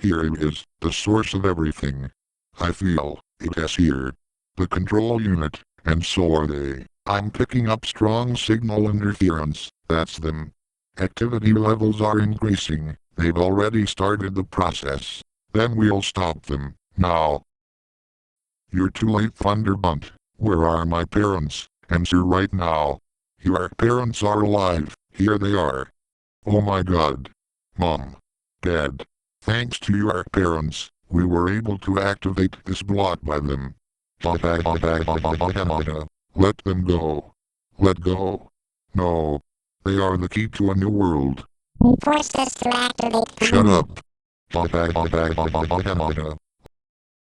Here it is, the source of everything. I feel it is here. The control unit, and so are they. I'm picking up strong signal interference. That's them. Activity levels are increasing. They've already started the process. Then we'll stop them. Now. You're too late, Thunderbunt. Where are my parents? Answer right now. Your parents are alive. Here they are. Oh my God. Mom. Dad. Thanks to your parents, we were able to activate this block by them. Let them go. Let go. No. They are the key to a new world. You forced us to activate. Shut up.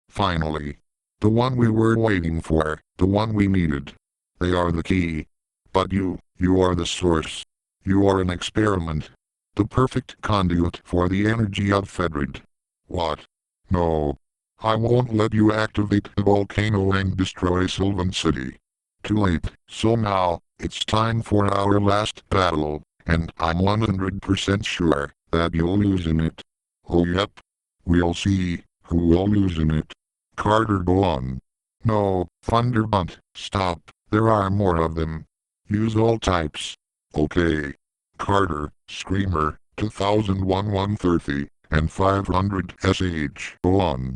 Finally. The one we were waiting for, the one we needed. They are the key. But you are the source. You are an experiment. The perfect conduit for the energy of Fedrid. What? No. I won't let you activate the volcano and destroy Sylvan City. Too late. So now, it's time for our last battle, and I'm 100% sure that you'll lose in it. Oh yep. We'll see who will lose in it. Carter, go on. No, Thunderbunt, stop. There are more of them. Use all types. Okay. Carter, Screamer, 2001 130, and 500 SH. Go on.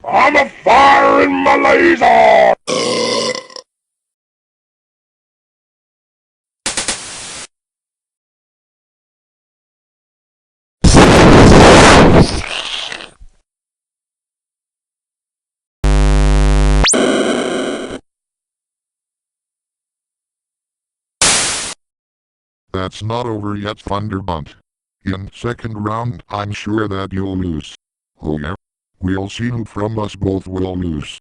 I'm a firing my laser! That's not over yet, Thunderbunt. In second round, I'm sure that you'll lose. Oh yeah? We'll see who from us both will lose.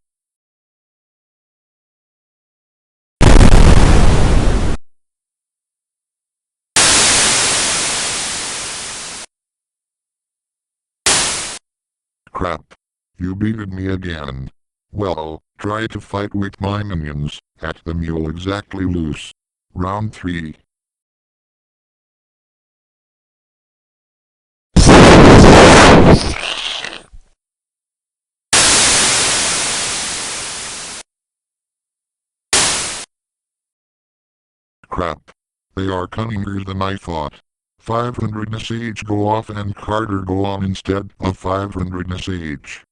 Crap. You beated me again. Well, try to fight with my minions. At them you'll exactly lose. Round 3. Crap. They are cunninger than I thought. 500 SH go off and Carter go on instead of 500 SH.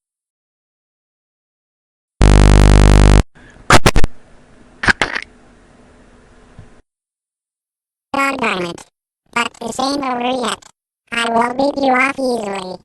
Doggone it. But this ain't over yet. I will beat you off easily.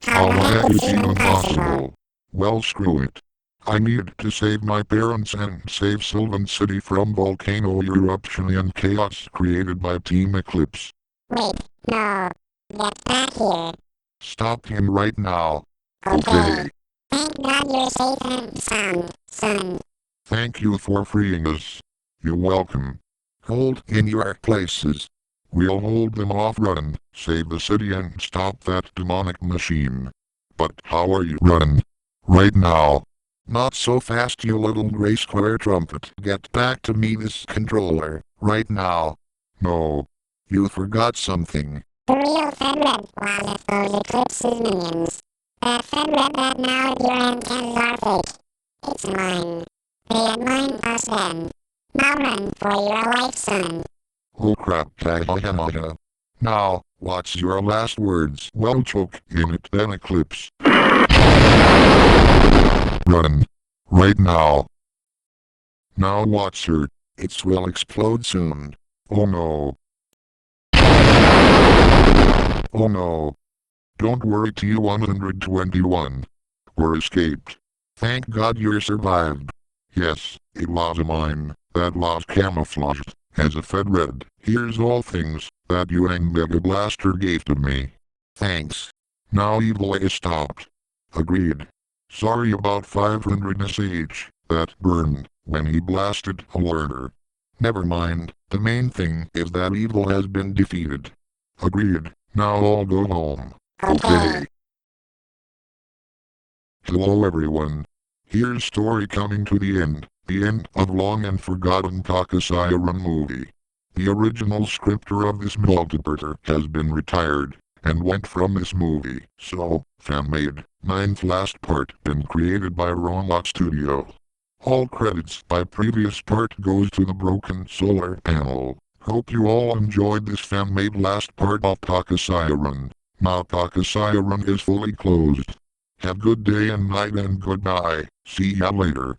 How that is even possible? Well, screw it. I need to save my parents and save Sylvan City from volcano eruption and chaos created by Team Eclipse. Wait, no. Get back here. Stop him right now. Okay. Thank God you're safe and sound, son. Thank you for freeing us. You're welcome. Hold in your places. We'll hold them off, run, save the city and stop that demonic machine. But how are you running? Right now. Not so fast, you little gray square trumpet. Get back to me this controller, right now. No. You forgot something. The real Fedred was if those Eclipse's minions. That Fedred that now your antennas are fake. It's mine. They had mine us then. Now run for your life, son. Oh crap, Taghamada. Now, what's your last words? Well, choke in it then, Eclipse. Run. Right now. Now watch her. It will explode soon. Oh no. Oh no. Don't worry T-121. We're escaped. Thank God you survived. Yes, it was a mine that was camouflaged as a Fed Red. Here's all things that you and Mega Blaster gave to me. Thanks. Now evil is stopped. Agreed. Sorry about 500 SH that burned when he blasted a learner. Never mind, the main thing is that evil has been defeated. Agreed. Now I'll go home. Okay. Hello everyone. Here's story coming to the end of long and forgotten Pokesiren movie. The original scripter of this multiverter has been retired and went from this movie, so FANMADE, 9th last part been created by Romox Studio. All credits by previous part goes to the broken solar panel. Hope you all enjoyed this FANMADE last part of Pokesiren. Now Pokesiren is fully closed. Have good day and night and goodbye. See ya later.